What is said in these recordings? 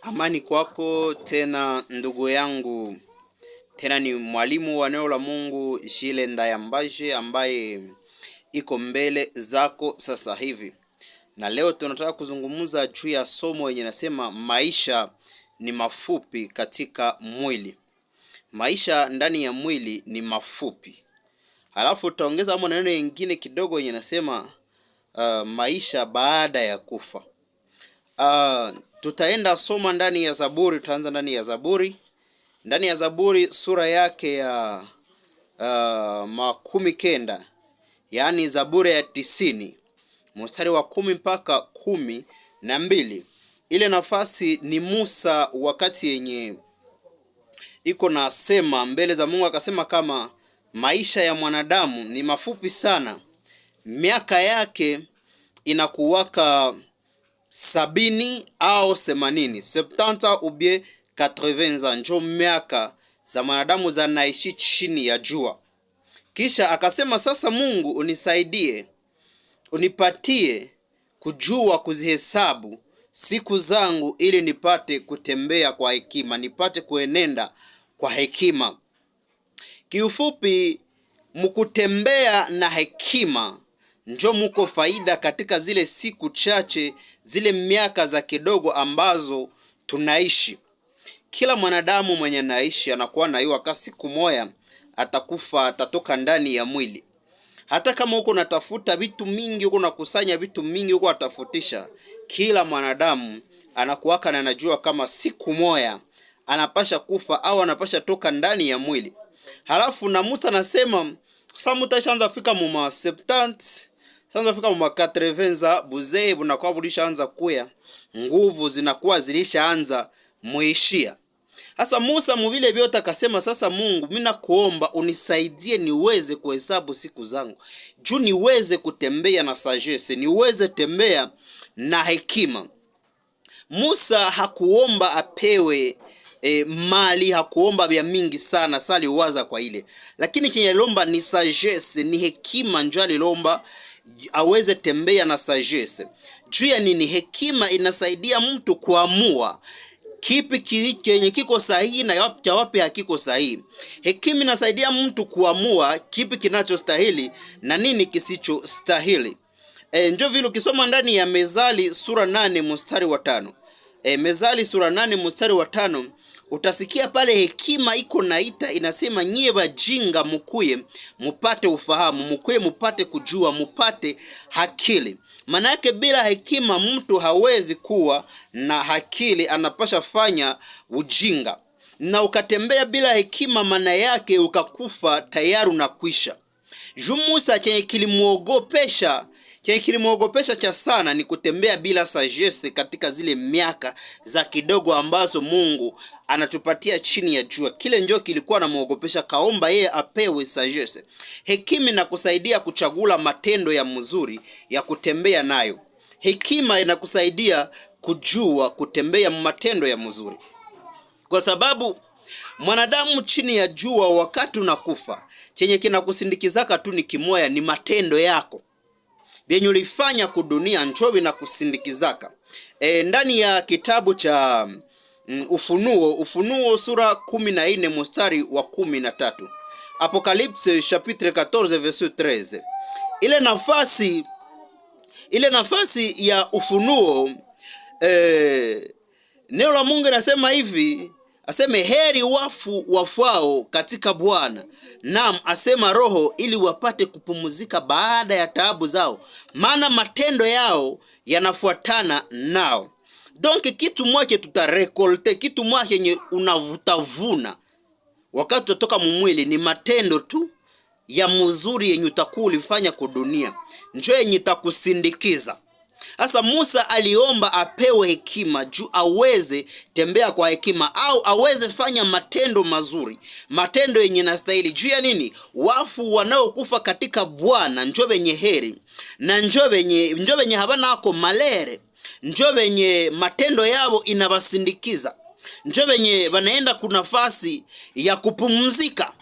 Amani kwako tena ndugu yangu, tena ni mwalimu wa neno la Mungu Jile Ndayambaje ambaye iko mbele zako sasa hivi. Na leo tunataka kuzungumza juu ya somo yenye nasema maisha ni mafupi katika mwili. Maisha ndani ya mwili ni mafupi. Halafu tutaongeza maneno mengine kidogo yenye nasema maisha baada ya kufa. Tutaenda soma ndani ya Zaburi. Tutaanza ndani ya Zaburi. Ndani ya Zaburi sura yake ya 19, yaani Zaburi ya 90, mstari wa 10 mpaka 12. Ile nafasi ni Musa wakati yenye iko na sema mbele za Mungu, akasema kama maisha ya mwanadamu ni mafupi sana, miaka yake inakuwaka 70 au 80, 70 ou bien 80 njo miaka za mwanadamu zanaishi chini ya jua. Kisha akasema sasa, Mungu unisaidie, unipatie kujua kuzihesabu siku zangu ili nipate kutembea kwa hekima, nipate kuenenda kwa hekima. Kiufupi, mkutembea na hekima njo muko faida katika zile siku chache, zile miaka za kidogo ambazo tunaishi. Kila mwanadamu mwenye naishi anakuwa na hiyo wakati siku moja atakufa, atatoka ndani ya mwili. Hata kama uko natafuta vitu mingi, uko nakusanya vitu mingi, uko atafutisha, kila mwanadamu anakuwaka na anajua kama siku moja anapasha kufa au anapasha toka ndani ya mwili. Halafu na Musa anasema sasa mutashaanza fika mu 70, sasa fika mu 80, buzee bunakuwa bulishaanza kuya, nguvu zinakuwa zilishaanza muishia. Sasa Musa mvile vyote akasema sasa, Mungu mimi nakuomba unisaidie niweze kuhesabu siku zangu, juu niweze kutembea na sagesse, niweze tembea na hekima. Musa hakuomba apewe mali, hakuomba vya mingi sana, sali waza kwa ile. Lakini kenye lomba ni sagesse, ni hekima, njoo alilomba aweze tembea na sagesse. Juu ya nini? Hekima inasaidia mtu kuamua kipi kenye kiko sahihi na wapi hakiko sahihi. Hekima inasaidia mtu kuamua kipi kinachostahili na nini kisichostahili. Njoo vile ukisoma ndani ya Mezali sura 8 mstari wa 5. Mezali sura 8 mstari wa 5, utasikia pale hekima iko naita, inasema nyie bajinga mukuye mupate ufahamu, mukuye mupate kujua, mupate akili. Maana yake bila hekima mtu hawezi kuwa na akili, anapasha fanya ujinga. Na ukatembea bila hekima, maana yake ukakufa tayari unakwisha. Musa chenye kilimuogopesha cha sana ni kutembea bila sagesse katika zile miaka za kidogo ambazo Mungu anatupatia chini ya jua. Kile njoo kilikuwa namuogopesha, kaomba yeye apewe sagesse. Hekima inakusaidia kuchagula matendo ya mzuri ya kutembea nayo. Hekima inakusaidia kujua kutembea matendo ya mzuri, kwa sababu mwanadamu chini ya jua wakati unakufa, chenye kinakusindikizaka tu ni kimoya, ni matendo yako vyenye ulifanya kudunia, njovi na kusindikizaka. Ndani ya kitabu cha Ufunuo sura 14 mstari wa 13, Apocalypse chapitre 14 verset 13. Ile nafasi ya Ufunuo, neno la Mungu nasema hivi, aseme heri wafu wafao katika Bwana, naam asema roho, ili wapate kupumzika baada ya taabu zao, maana matendo yao yanafuatana nao. Donc kitu mwake tutarekolte, kitu mwake yenye unavutavuna wakati utatoka mumwili ni matendo tu ya mzuri yenye utakuwa ulifanya kudunia, njoo yenye itakusindikiza. Sasa Musa aliomba apewe hekima juu aweze tembea kwa hekima, au aweze fanya matendo mazuri, matendo yenye nastahili. Juu ya nini? Wafu wanaokufa katika Bwana njoo wenye heri, na njoo wenye habana ako malere, njoo wenye matendo yao inabasindikiza, njoo wenye wanaenda kunafasi ya kupumzika.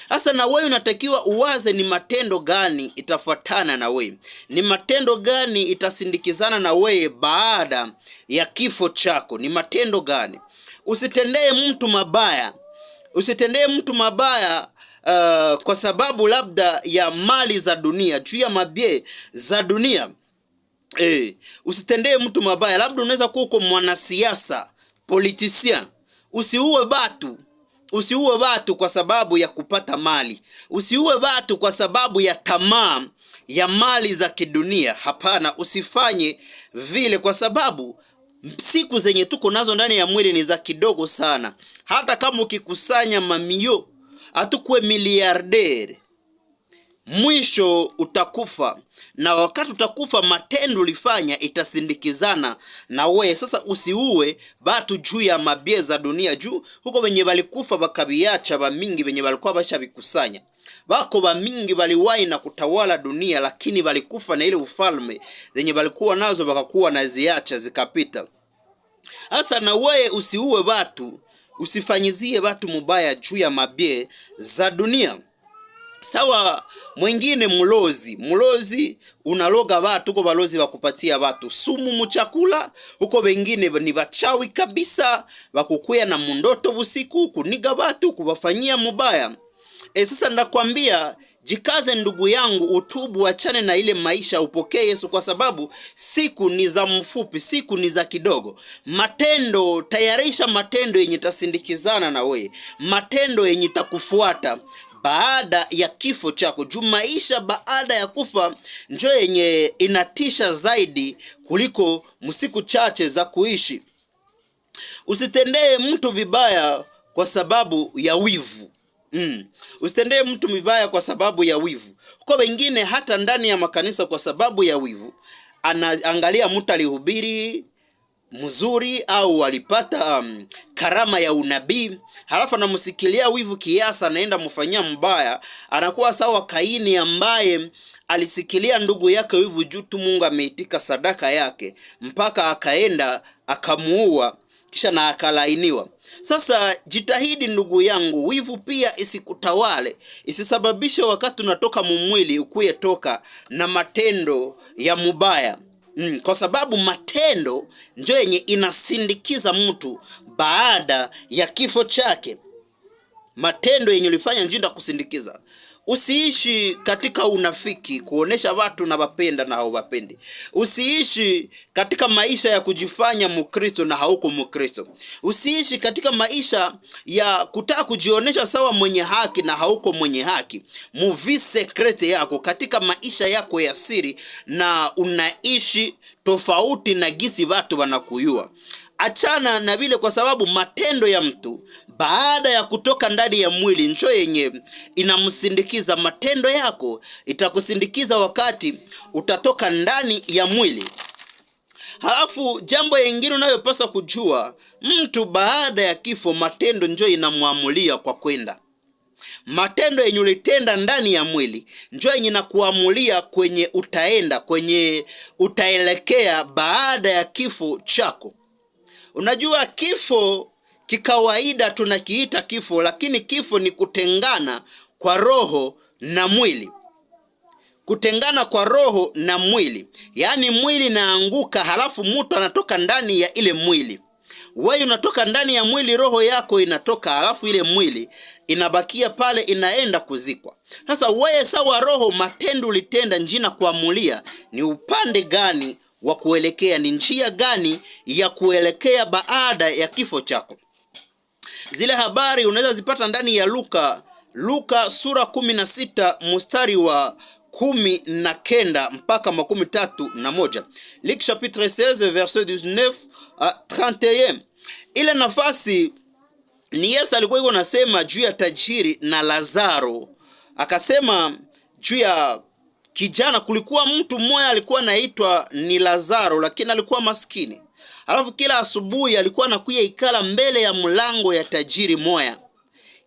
Sasa na wewe unatakiwa uwaze ni matendo gani itafuatana na wewe, ni matendo gani itasindikizana na wewe baada ya kifo chako, ni matendo gani. Usitendee mtu mabaya, usitendee mtu mabaya kwa sababu labda ya mali za dunia, juu ya mabie za dunia. Usitendee mtu mabaya. Labda unaweza kuwa uko mwanasiasa, politicien, usiue batu. Usiue watu kwa sababu ya kupata mali. Usiue watu kwa sababu ya tamaa ya mali za kidunia. Hapana, usifanye vile, kwa sababu siku zenye tuko nazo ndani ya mwili ni za kidogo sana. Hata kama ukikusanya mamio, hatukuwe miliarderi, mwisho utakufa. Na wakati utakufa, matendo ulifanya itasindikizana na we. Sasa usiue batu juu ya mabie za dunia, juu huko wenye walikufa bakabiacha ba mingi wenye walikuwa bashabikusanya. Bako ba mingi waliwahi na kutawala dunia, lakini walikufa na ile ufalme zenye walikuwa nazo bakakuwa na ziacha zikapita. Sasa na we usiue batu, usifanyizie batu mubaya juu ya mabie za dunia. Sawa, mwingine mulozi unaloga watu, huko balozi wakupatia watu sumu mchakula. Huko wengine ni wachawi kabisa, wakukuya na mundoto busiku kuniga watu, kubafanyia mubaya. Sasa nakwambia, jikaze ndugu yangu, utubu, achane na ile maisha, upokee Yesu, kwa sababu siku ni za mfupi, siku ni za kidogo. Matendo, tayarisha matendo yenye tasindikizana na we, matendo yenye takufuata baada ya kifo chako. Juu maisha baada ya kufa njo yenye inatisha zaidi kuliko msiku chache za kuishi. Usitendee mtu vibaya kwa sababu ya wivu. Usitendee mtu vibaya kwa sababu ya wivu. Kwa wengine hata ndani ya makanisa, kwa sababu ya wivu, anaangalia mtu alihubiri mzuri au walipata karama ya unabii, halafu anamusikilia wivu kiasa, anaenda mfanyia mbaya. Anakuwa sawa Kaini ambaye alisikilia ndugu yake wivu juu tu Mungu ameitika sadaka yake, mpaka akaenda akamuua, kisha na akalainiwa. Sasa jitahidi ndugu yangu, wivu pia isikutawale, isisababishe wakati unatoka mumwili ukuye toka na matendo ya mubaya. Kwa sababu matendo ndio yenye inasindikiza mtu baada ya kifo chake. Matendo yenye ulifanya njinda kusindikiza. Usiishi katika unafiki, kuonesha watu na wapenda na hauwapendi. Usiishi katika maisha ya kujifanya Mkristo na hauko Mkristo. Usiishi katika maisha ya kutaka kujionesha sawa mwenye haki na hauko mwenye haki. Muvi sekrete yako katika maisha yako ya siri, na unaishi tofauti na gisi watu wanakuyua. Achana na vile, kwa sababu matendo ya mtu baada ya kutoka ndani ya mwili njo yenye inamsindikiza. Matendo yako itakusindikiza wakati utatoka ndani ya mwili. Halafu jambo lingine unayopaswa kujua, mtu baada ya kifo, matendo njo inamuamulia kwa kwenda. Matendo yenye ulitenda ndani ya mwili njo yenye inakuamulia kwenye utaenda, kwenye utaelekea baada ya kifo chako. Unajua kifo kikawaida tunakiita kifo, lakini kifo ni kutengana kwa roho na mwili. Kutengana kwa roho na mwili, yaani mwili naanguka, halafu mtu anatoka ndani ya ile mwili. Wewe unatoka ndani ya mwili, roho yako inatoka, halafu ile mwili inabakia pale, inaenda kuzikwa. Sasa wewe sawa roho, matendo ulitenda njina kuamulia ni upande gani wa kuelekea, ni njia gani ya kuelekea baada ya kifo chako. Zile habari unaweza zipata ndani ya Luka sura 16 mstari wa 19 mpaka 31. Luc chapitre 16 verset 19 à 31. Ile nafasi ni Yesu alikuwa yuko nasema juu ya tajiri na Lazaro. Akasema juu ya kijana, kulikuwa mtu mmoja alikuwa anaitwa ni Lazaro, lakini alikuwa maskini. Alafu kila asubuhi alikuwa anakuja ikala mbele ya mlango ya tajiri moya.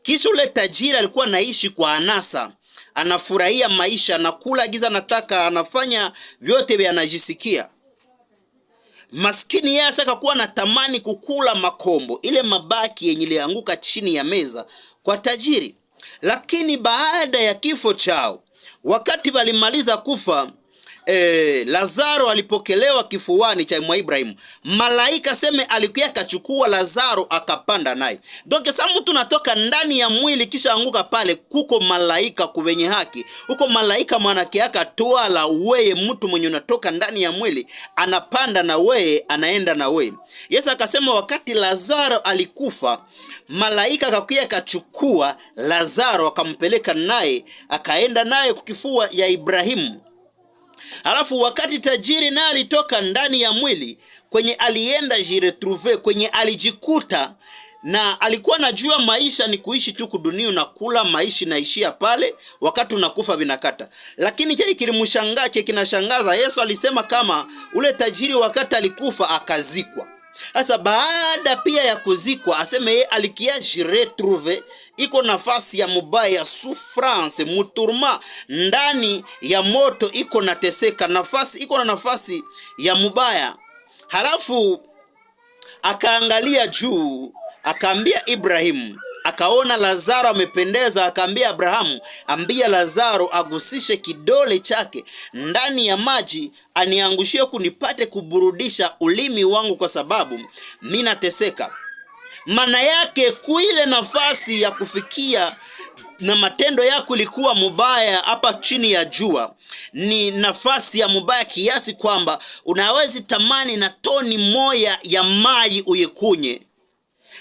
Kisha ule tajiri alikuwa anaishi kwa anasa, anafurahia maisha, anakula giza nataka, anafanya vyote vya anajisikia. Maskini yeye sasa akakuwa anatamani kukula makombo, ile mabaki yenye ilianguka chini ya meza kwa tajiri. Lakini baada ya kifo chao, wakati walimaliza kufa, Lazaro alipokelewa kifuani cha Ibrahimu. Malaika seme alikuwa kachukua Lazaro akapanda naye. Donc sasa mtu natoka ndani ya mwili kisha anguka pale, kuko malaika kuwenye haki. Huko malaika mwanake akatwala weye, mtu mwenye unatoka ndani ya mwili anapanda na weye, anaenda na weye. Yesu akasema wakati Lazaro alikufa, malaika akakuja akachukua Lazaro akampeleka naye, akaenda naye kukifua ya Ibrahimu. Alafu wakati tajiri naye alitoka ndani ya mwili, kwenye alienda jiretrouver, kwenye alijikuta, na alikuwa najua maisha ni kuishi tu kudunia na kula, maisha naishia pale, wakati unakufa vinakata. Lakini kile kilimshangaa, kinashangaza, Yesu alisema kama ule tajiri wakati alikufa akazikwa. Sasa baada pia ya kuzikwa, aseme yeye alikia jiretrouver, iko nafasi ya mubaya ya souffrance, muturma, ndani ya moto iko nateseka, nafasi iko na nafasi ya mubaya. Halafu akaangalia juu, akaambia Ibrahimu, akaona Lazaro amependeza, akaambia Abrahamu, ambia Lazaro agusishe kidole chake ndani ya maji, aniangushie kunipate kuburudisha ulimi wangu, kwa sababu mimi nateseka. Maana yake kuile nafasi ya kufikia na matendo yako ilikuwa mubaya hapa chini ya jua, ni nafasi ya mubaya kiasi kwamba unawezi tamani na toni moja ya maji uyekunye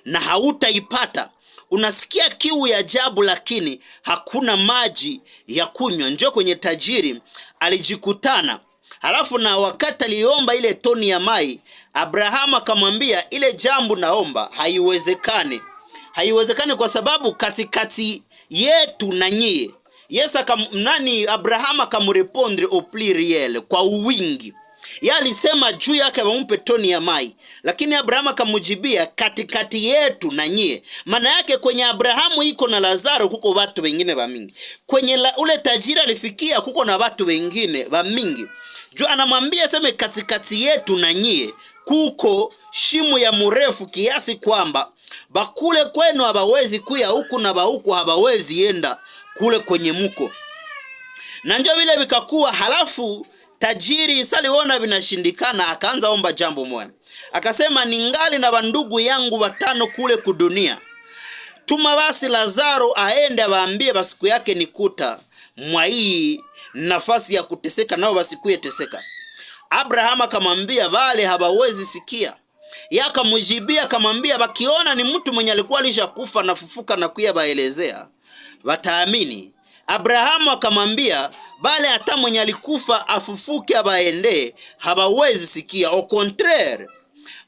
na hautaipata. Unasikia kiu ya ajabu, lakini hakuna maji ya kunywa. Njoo kwenye tajiri alijikutana. Halafu na wakati aliomba ile toni ya mai, Abrahamu akamwambia ile jambo naomba haiwezekane. Haiwezekane kwa sababu katikati yetu na nyie. Yesu Abrahamu akamrepondre au pluriel, kwa wingi. Yeye alisema juu yake wampe toni ya mai, lakini Abrahamu akamujibia katikati yetu na nyie. Maana yake kwenye Abrahamu iko na Lazaro kuko watu wengine wa mingi. Kwenye ule tajiri alifikia kuko na watu wengine wa mingi. Juu anamwambia sema katikati yetu na nyie kuko shimo ya mrefu kiasi kwamba bakule kwenu hawawezi kuya huku na bahuku hawawezi enda kule kwenye muko. Na ndio vile vikakuwa. Halafu tajiri saliona vinashindikana, akaanza omba jambo moja. Akasema, ningali na bandugu yangu 5 kule kudunia. Tuma basi Lazaro aende waambie basiku yake nikuta mwa hii nafasi ya kuteseka, nao basikuye teseka. Abraham akamwambia wale hawawezi sikia. Yakamujibia akamwambia bakiona ni mtu mwenye alikuwa alishakufa na fufuka na kuya baelezea, wataamini. Abrahamu akamwambia bale hata mwenye alikufa afufuke abaende hawawezi sikia. Au contraire,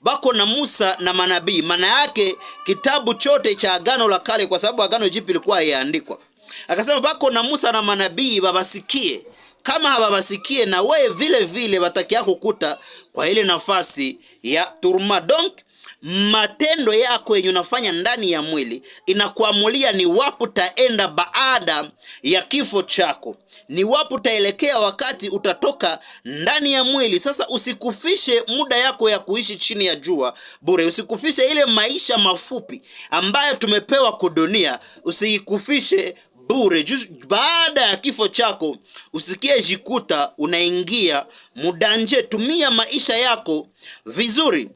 bako na Musa na manabii. Maana yake kitabu chote cha Agano la Kale, kwa sababu Agano Jipya lilikuwa yaandikwa. Akasema bako na Musa na manabii babasikie. Kama hababasikie na we vile vile watakia kukuta kwa ile nafasi ya turma. Donc matendo yako yenye unafanya ndani ya mwili inakuamulia ni wapi utaenda baada ya kifo chako, ni wapi utaelekea wakati utatoka ndani ya mwili. Sasa usikufishe muda yako ya kuishi chini ya jua bure. Usikufishe ile maisha mafupi ambayo tumepewa kudunia, usikufishe bure. Baada ya kifo chako usikie jikuta unaingia mudanje. Tumia maisha yako vizuri.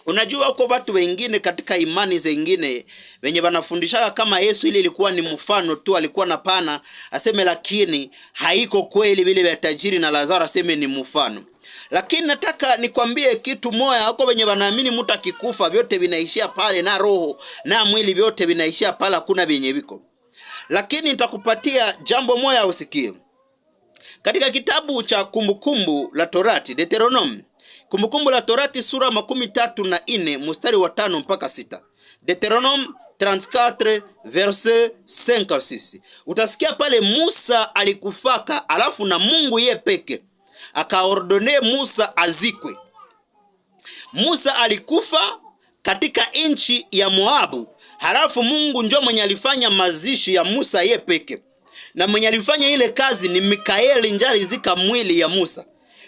Unajua uko watu wengine katika imani zingine wenye wanafundisha kama Yesu ile ilikuwa ni mfano tu, alikuwa na pana aseme, lakini haiko kweli. Vile vya tajiri na Lazaro aseme ni mfano. Lakini nataka nikwambie kitu moja, hako wenye wanaamini mtu akikufa vyote vinaishia pale, na roho na mwili vyote vinaishia pale, hakuna vyenye viko. Lakini nitakupatia jambo moja usikie. Katika kitabu cha Kumbukumbu la Torati, Deuteronomy, Kumbukumbu la Torati sura 34 mstari wa 5 mpaka 6. Deuteronomy 34 verset 5 à 6. Utasikia pale Musa alikufaka, alafu na Mungu ye peke akaordone Musa azikwe. Musa alikufa katika nchi ya Moabu. Halafu Mungu ndio mwenye alifanya mazishi ya Musa ye peke. Na mwenye alifanya ile kazi ni Mikaeli, njali zika mwili ya Musa.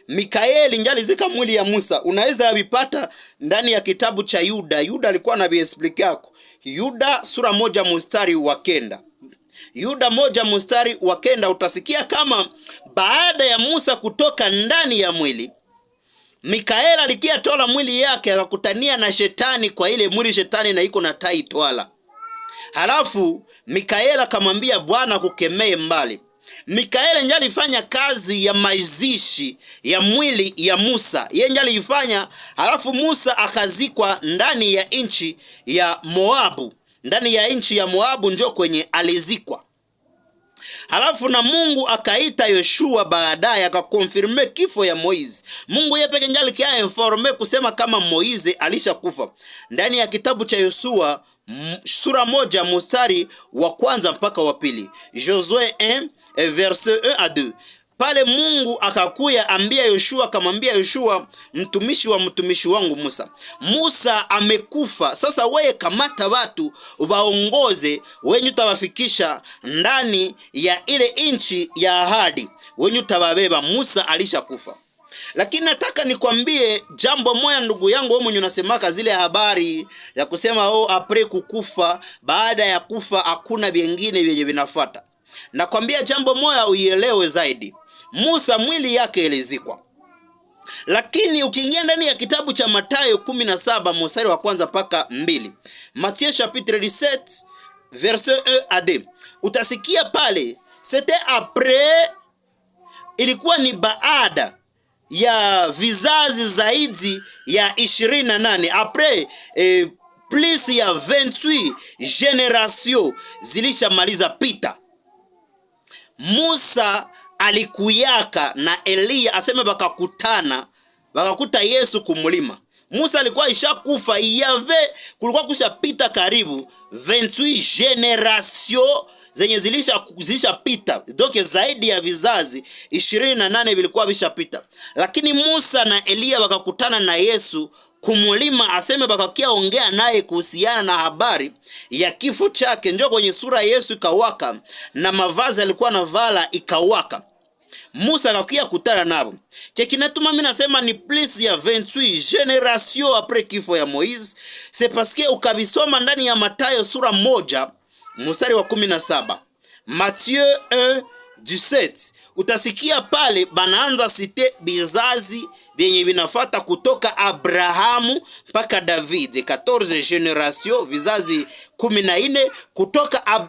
Mikaeli njali zika mwili ya Musa. Unaweza vipata ndani ya kitabu cha Yuda. Yuda alikuwa na viexplique yako. Yuda sura 1 mstari wa 9. Yuda 1:9 utasikia kama baada ya Musa kutoka ndani ya mwili, Mikaeli alikia tola mwili yake akakutania na shetani kwa ile mwili shetani na iko na tai twala. Halafu Mikaeli akamwambia Bwana kukemee mbali. Mikaeli ndiye alifanya kazi ya mazishi ya mwili ya Musa. Yeye ndiye alifanya, halafu Musa akazikwa ndani ya nchi ya Moabu. Ndani ya nchi ya Moabu ndio kwenye alizikwa. Halafu na Mungu akaita Yoshua baadaye akakonfirme kifo ya Moizi. Mungu yeye peke yake ndiye informe kusema kama Moizi alishakufa. Ndani ya kitabu cha Yoshua sura 1:1 mpaka wa 2. Josué 1:1-2. Pale Mungu akakuya ambia Yoshua, akamwambia Yoshua, mtumishi wa mtumishi wangu Musa, Musa amekufa. Sasa wewe kamata watu waongoze wenye utawafikisha ndani ya ile nchi ya ahadi, wenye utawabeba. Musa alishakufa. Lakini nataka nikwambie jambo moja ndugu yangu, wewe mwenye unasemaka zile habari ya kusema apre kukufa, baada ya kufa hakuna vingine vyenye vinafuata. Nakwambia jambo moja uielewe zaidi. Musa mwili yake ilizikwa. Lakini ukiingia ndani ya kitabu cha Mathayo 17:1 mpaka 2. Matthieu chapitre 17 verset 1-2. Utasikia pale c'était après, ilikuwa ni baada ya vizazi zaidi ya 28, après plus ya 28 generation zilishamaliza pita. Musa alikuyaka na Elia, aseme bakakutana, bakakuta Yesu kumulima. Musa alikuwa ishakufa, kulikuwa kushapita karibu 28 generation zenye zilishapita. Donc zaidi ya vizazi 28 vilikuwa vishapita. Lakini Musa na Elia bakakutana na Yesu kumulima, aseme bakakia ongea naye kuhusiana na habari ya kifo chake. Ndio kwenye sura Yesu ikawaka na mavazi alikuwa navala ikawaka. Musa akakia kutana nabo. Kinatuma mimi nasema ni plus ya 28 generation après kifo ya Moïse. C'est parce que ukabisoma ndani ya Mathayo sura 1:17. Matthieu 1:17. Utasikia pale banaanza site bizazi vyenye vinafata kutoka Abrahamu mpaka David, 14 generation, vizazi 14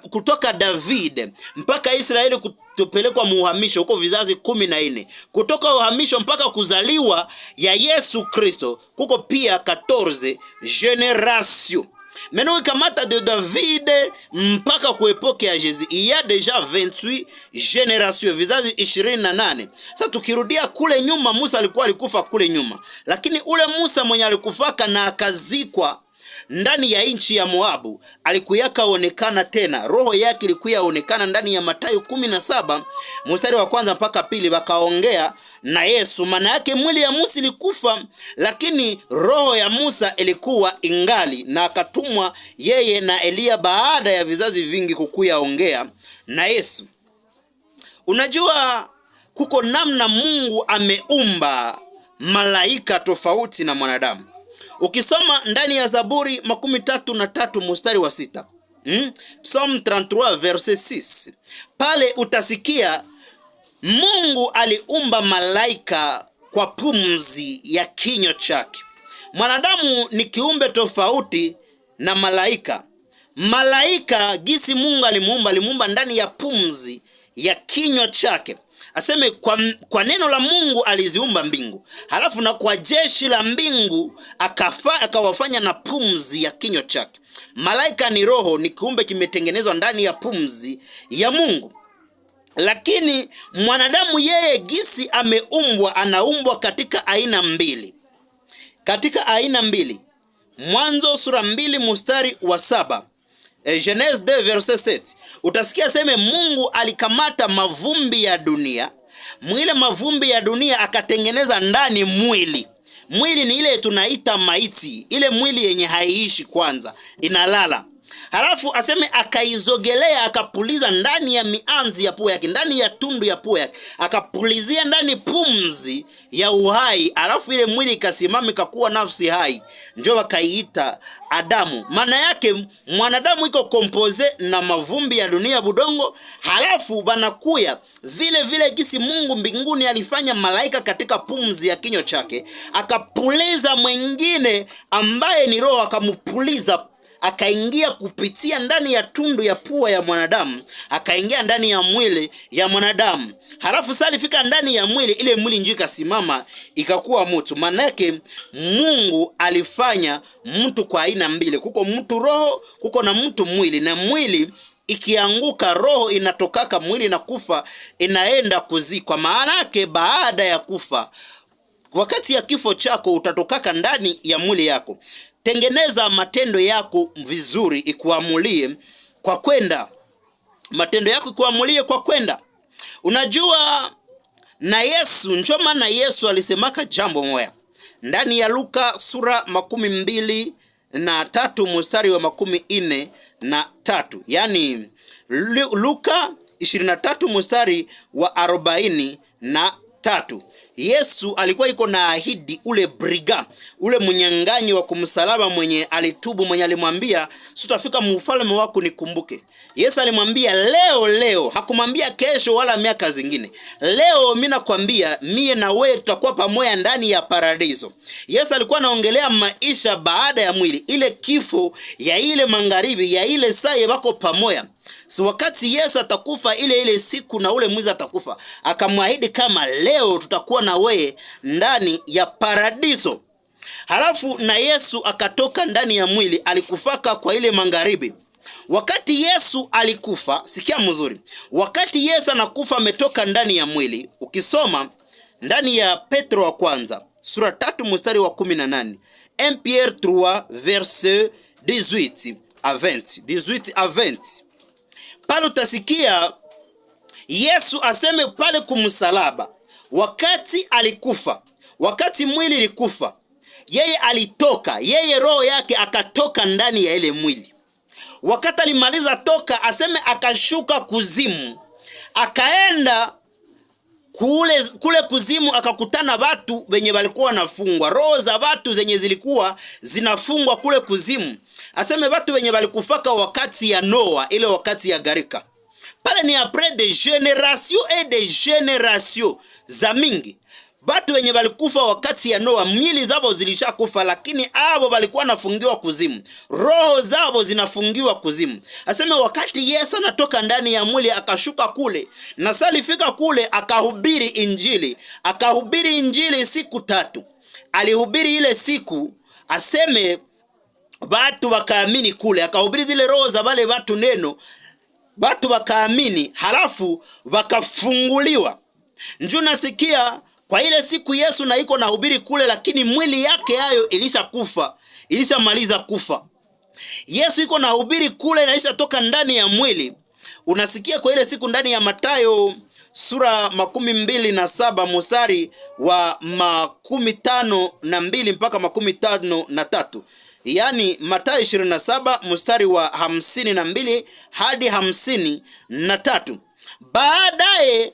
kutoka David mpaka Israeli kutupelekwa muhamisho huko, vizazi 14. Kutoka uhamisho mpaka kuzaliwa ya Yesu Kristo kuko pia 14 generation. Maintenant kamata de David mpaka kuepoke ya Jésus, il y a déjà 28 générations, vizazi 28. Sasa tukirudia kule nyuma, Musa alikufa kule nyuma. Lakini ule Musa mwenye alikufaka na akazikwa ndani ya nchi ya Moabu, alikuyaka onekana tena. Roho yake ilikuya onekana ndani ya Mathayo 17:1 mpaka 2. Bakaongea na Yesu. Maana yake mwili ya Musa ilikufa, lakini roho ya Musa ilikuwa ingali, na akatumwa yeye na Elia baada ya vizazi vingi kukuya ongea na Yesu. Unajua kuko namna Mungu ameumba malaika tofauti na mwanadamu. Ukisoma ndani ya Zaburi 33:6, Psalm 33 verset 6, pale utasikia Mungu aliumba malaika kwa pumzi ya kinywa chake. Mwanadamu ni kiumbe tofauti na malaika. Malaika gisi Mungu alimuumba ndani ya pumzi ya kinywa chake. Aseme kwa neno la Mungu aliziumba mbingu, halafu na kwa jeshi la mbingu akawafanya na pumzi ya kinywa chake. Malaika ni roho, ni kiumbe kimetengenezwa ndani ya pumzi ya Mungu. Lakini mwanadamu yeye gisi ameumbwa, anaumbwa katika aina mbili. Mwanzo sura 2:7. Genèse 2 verset 7. Utasikia seme Mungu alikamata mavumbi ya dunia, mwile mavumbi ya dunia akatengeneza ndani mwili. Mwili ni ile tunaita maiti, ile mwili yenye haiishi kwanza, inalala. Halafu aseme akaizogelea, akapuliza ndani ya mianzi ya pua yake, ndani ya tundu ya pua yake, akapulizia ndani pumzi ya uhai. Halafu ile mwili ikasimama, ikakuwa nafsi hai, ndio wakaiita Adamu. Maana yake mwanadamu iko kompoze na mavumbi ya dunia, budongo. Halafu banakuya vile vile gisi Mungu mbinguni alifanya malaika katika pumzi ya kinywa chake, akapuliza mwingine ambaye ni roho, akamupuliza, akaingia kupitia ndani ya tundu ya pua ya mwanadamu, akaingia ndani ya mwili ya mwanadamu. Halafu sasa alifika ndani ya mwili, ile mwili njoo ikasimama, ikakuwa mtu. Maana yake Mungu alifanya mtu kwa aina mbili, kuko mtu roho, kuko na mtu mwili. Na mwili ikianguka, roho inatokaka mwili na kufa, inaenda kuzikwa. Maana yake baada ya kufa, wakati ya kifo chako, utatokaka ndani ya mwili yako. Tengeneza matendo yako vizuri, ikuamulie kwa kwenda. Matendo yako ikuamulie kwa kwenda. Unajua na Yesu, njoo maana Yesu alisemaka jambo moja ndani ya Luka sura 23 mstari wa 43. Yani Luka 23 mstari wa 43. Yesu alikuwa iko na ahidi ule briga, ule mnyang'anyi wa kumsalaba, mwenye alitubu, mwenye alimwambia sitafika mfalme wako nikumbuke. Yesu alimwambia leo, hakumwambia kesho wala miaka zingine. Leo mimi nakwambia, mie na wewe tutakuwa pamoja ndani ya paradiso. Yesu alikuwa anaongelea maisha baada ya mwili, ile kifo ya ile magharibi ya ile saa wako pamoja. So wakati Yesu atakufa ile siku na ule mwizi atakufa, akamwahidi kama leo tutakuwa na wewe ndani ya paradiso. Halafu na Yesu akatoka ndani ya mwili, alikufaka kwa ile magharibi. Wakati Yesu alikufa, sikia mzuri, wakati Yesu anakufa ametoka ndani ya mwili, ukisoma ndani ya Petro wa kwanza sura 3 mstari wa 18, 1 Pierre 3 verset 18 à 20, pale utasikia Yesu aseme pale kumsalaba, wakati alikufa, wakati mwili ilikufa, yeye alitoka, yeye roho yake akatoka ndani ya ile mwili. Wakati alimaliza toka, aseme akashuka kuzimu, akaenda kule kuzimu, akakutana watu wenye walikuwa nafungwa, roho za watu zenye zilikuwa zinafungwa kule kuzimu. Aseme watu wenye walikufaka wakati ya Noa, ile wakati ya gharika. Pale ni après des générations et des générations za mingi. Watu wenye walikufa wakati ya Noa, mili zao zilishakufa, lakini hao walikuwa nafungiwa kuzimu, roho zao zinafungiwa kuzimu. Aseme wakati Yesu anatoka ndani ya mwili, akashuka kule, na salifika kule, akahubiri injili siku 3. Alihubiri ile siku, aseme watu wakaamini kule, akahubiri zile roho za wale watu neno, watu wakaamini, halafu wakafunguliwa. Njoo nasikia kwa ile siku Yesu na iko na hubiri kule, lakini mwili yake hayo ilishakufa, ilishamaliza kufa. Yesu iko na hubiri kule na toka ndani ya mwili. Unasikia kwa ile siku ndani ya Mathayo sura 27 mstari wa 52 mpaka 53. Yani Mathayo 27 mstari wa 52 hadi 53. Baadaye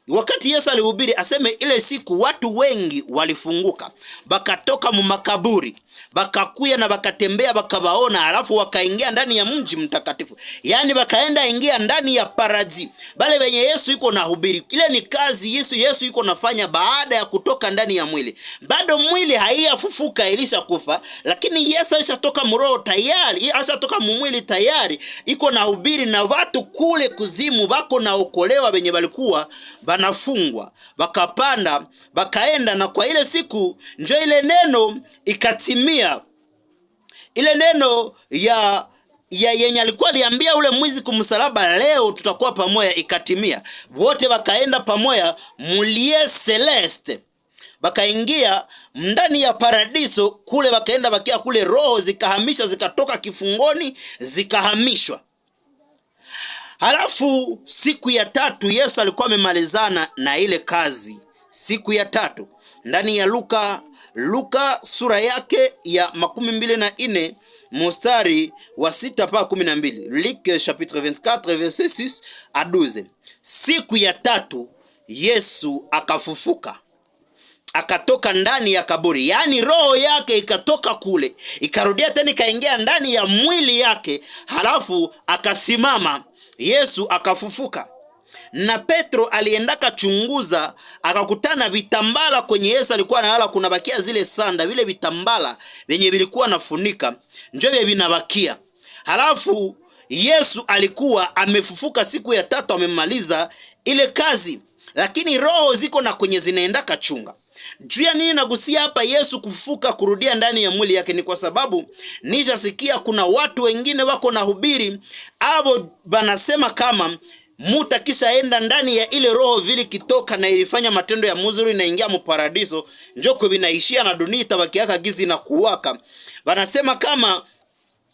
wakati Yesu alihubiri, aseme ile siku watu wengi walifunguka, bakatoka mu makaburi, bakakuya na bakatembea, bakabaona, halafu wakaingia ndani ya mji mtakatifu. Yani bakaenda ingia ndani ya paradisi. Bale wenye Yesu iko na hubiri, ile ni kazi Yesu iko nafanya baada ya kutoka ndani ya mwili. Bado mwili haiyafufuka, ilishakufa, lakini Yesu alishatoka mroho tayari, alishatoka mwili tayari, iko na hubiri, na watu kule kuzimu bako na okolewa, wenye walikuwa banafungwa, bakapanda, bakaenda. Na kwa ile siku njoo ile neno ikatimia, ile neno ya yenye alikuwa aliambia ule mwizi kumsalaba, leo tutakuwa pamoja, ikatimia. Wote wakaenda pamoja mulie celeste, bakaingia ndani ya paradiso kule, wakaenda bakia kule, roho zikahamisha, zikatoka kifungoni, zikahamishwa. Halafu siku ya 3 Yesu alikuwa amemalizana na ile kazi. Siku ya 3 ndani ya Luka sura yake ya 24 mstari wa 6 mpaka 12. Luc chapitre 24 verset 6 à 12. Siku ya tatu Yesu akafufuka, akatoka ndani ya kaburi, yaani roho yake ikatoka kule ikarudia tena ikaingia ndani ya mwili yake, halafu akasimama. Yesu akafufuka. Na Petro aliendaka chunguza, akakutana vitambala kwenye Yesu alikuwa analala, kuna bakia zile sanda, vile vitambala venye vilikuwa nafunika ndio vinabakia. Halafu Yesu alikuwa amefufuka siku ya tatu, amemaliza ile kazi, lakini roho ziko na kwenye zinaendaka chunga. Juu ya nini nagusia hapa Yesu kufufuka kurudia ndani ya mwili yake? Ni kwa sababu nijasikia kuna watu wengine wako na hubiri abo banasema kama muta kisha enda ndani ya ile roho vile kitoka na ilifanya matendo ya muzuri na ingia muparadiso, njoko vinaishia na dunia itabaki yaka gizi na kuwaka. Banasema kama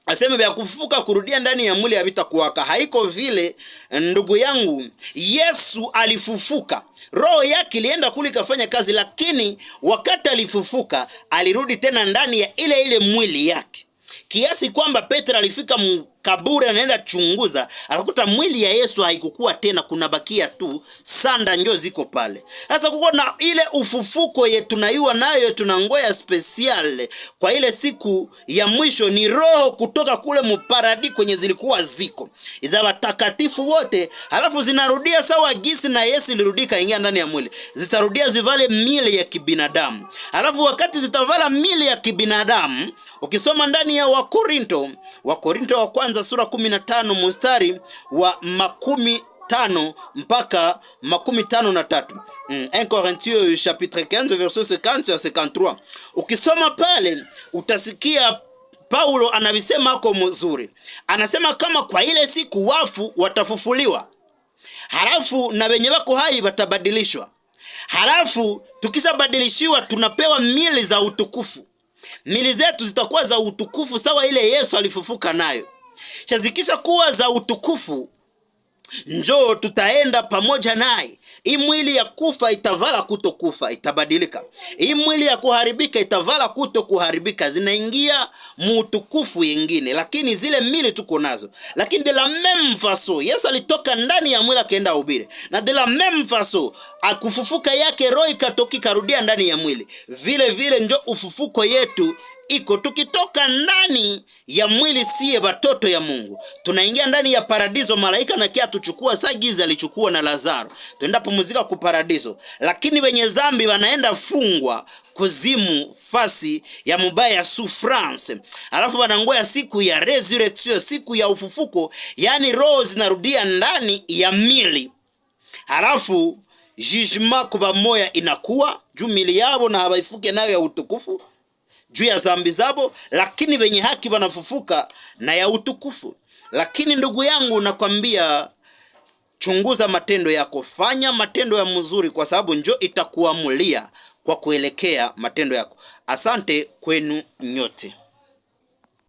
aseme vya kufufuka kurudia ndani ya mwili habita kuwaka. Haiko vile ndugu yangu. Yesu alifufuka, roho yake ilienda kule kafanya kazi, lakini wakati alifufuka alirudi tena ndani ya ile mwili yake, kiasi kwamba Petro alifika kaburi anaenda chunguza, akakuta mwili ya Yesu haikukuwa tena, kuna bakia tu sanda njo ziko pale. Sasa kuko na ile ufufuko yetu tunaiwa nayo, tunangoya special kwa ile siku ya mwisho, ni roho kutoka kule muparadi kwenye zilikuwa ziko za watakatifu wote, halafu zinarudia sawa gisi na Yesu ilirudika ingia ndani ya mwili, zitarudia zivale mili ya kibinadamu. Halafu wakati zitavala mili ya kibinadamu, ukisoma ndani ya Wakorinto wa kwanza sura 15 mstari wa 15 mpaka 53. 1 Corinthiens chapitre 15 verset 50 à 53. Ukisoma pale utasikia Paulo anavisema hako mzuri. Anasema kama kwa ile siku wafu watafufuliwa, halafu na wenye wako hai watabadilishwa. Halafu tukishabadilishiwa tunapewa mili za utukufu. Mili zetu zitakuwa za utukufu sawa ile Yesu alifufuka nayo. Chazikisha kuwa za utukufu, njoo tutaenda pamoja naye. Hii mwili ya kufa itavala kutokufa, itabadilika. Hii mwili ya kuharibika itavala kutokuharibika, zinaingia muutukufu yengine. Lakini zile mili tuko nazo. Lakini de la même façon Yesu alitoka ndani ya mwili akaenda ubire, na de la même façon akufufuka yake roho ikatoki karudia ndani ya mwili. Vile vile ndio ufufuko yetu iko, tukitoka ndani ya mwili siye watoto ya Mungu, tunaingia ndani ya paradiso. Malaika na kia tuchukua sagiza alichukua na Lazaro, tuenda pumzika ku paradiso. Lakini wenye zambi wanaenda fungwa kuzimu, fasi ya mubaya, souffrance. Alafu wanangoya siku ya resurrection, siku ya ufufuko, yani roho zinarudia ndani ya mili. Halafu judgment kwa moya inakuwa juu mili yao na hawaifuke nayo ya utukufu juu ya zambi zabo, lakini wenye haki wanafufuka na ya utukufu. Lakini ndugu yangu nakwambia, chunguza matendo yako, fanya matendo ya mzuri, kwa sababu njo itakuamulia kwa kuelekea matendo yako. Asante kwenu nyote.